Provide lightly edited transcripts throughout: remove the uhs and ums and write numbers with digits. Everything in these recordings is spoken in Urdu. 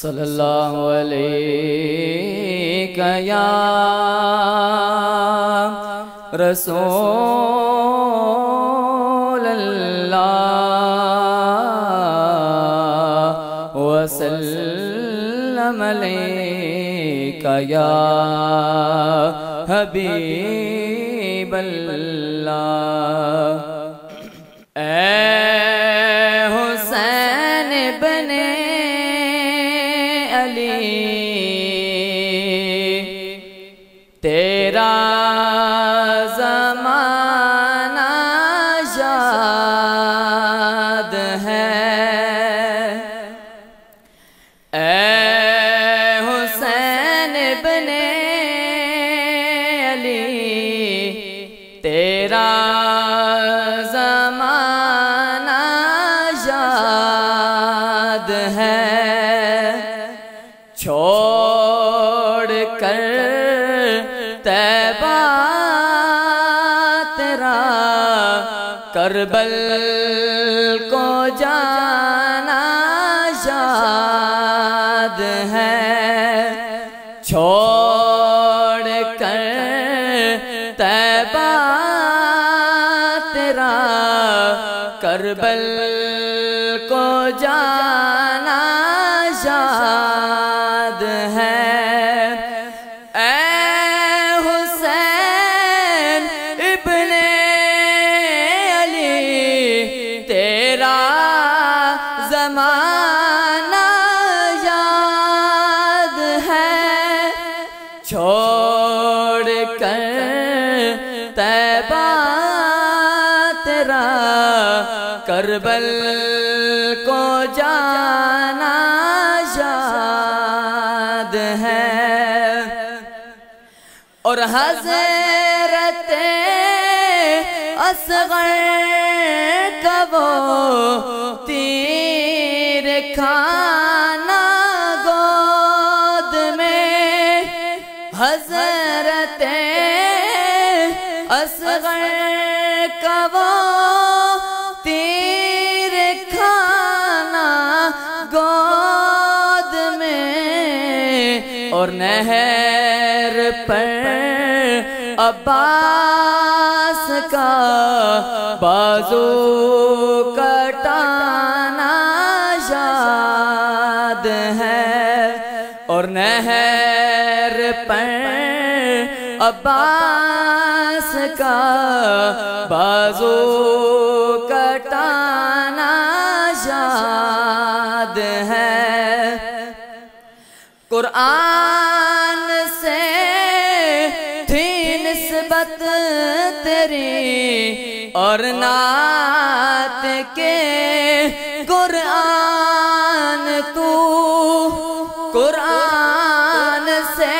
صلی اللہ علیہ یا رسول اللہ وسلم علیک یا حبیب اللہ۔ اے حسین بن علی تیرا زمانہ یاد ہے، اے حسین بن علی تیرا زمانہ یاد ہے، چھوڑ کر طیبہ تیرا کربل کو جانا یاد ہے، چھوڑ کر طیبہ تیرا کربل کو جانا یاد ہے، اے حسین ابن علی تیرا زمانہ یاد ہے، چھوڑ کر طیبہ تیرا کربل کو جانا یاد ہے، اور حضرت اصغر کا وہ تیر کھانا گود میں، حضرت اصغر کا وہ تیر کھانا گود میں، اور نہر پر عباس کا بازو کٹانا یاد ہے، اور نہر پر عباس کا بازو کٹانا یاد ہے، قرآن سے تھی نسبت تیری اور نعت کے قرآن تو، قرآن سے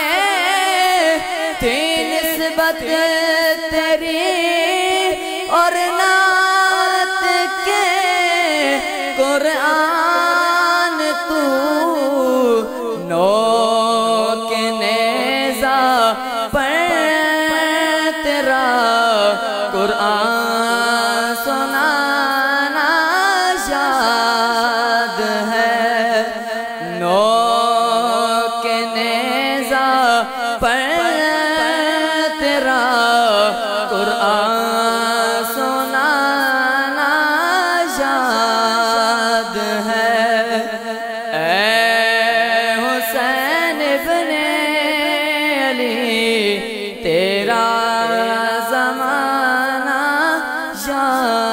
تھی نسبت تیری اور نعت کے قرآن تو، نوک نیزہ پر تیرا قرآن سنانا یاد ہے، نوک نیزہ پر تیرا قرآن سنانا یاد ہے، اے حسین بن علی تیرا زمانہ یاد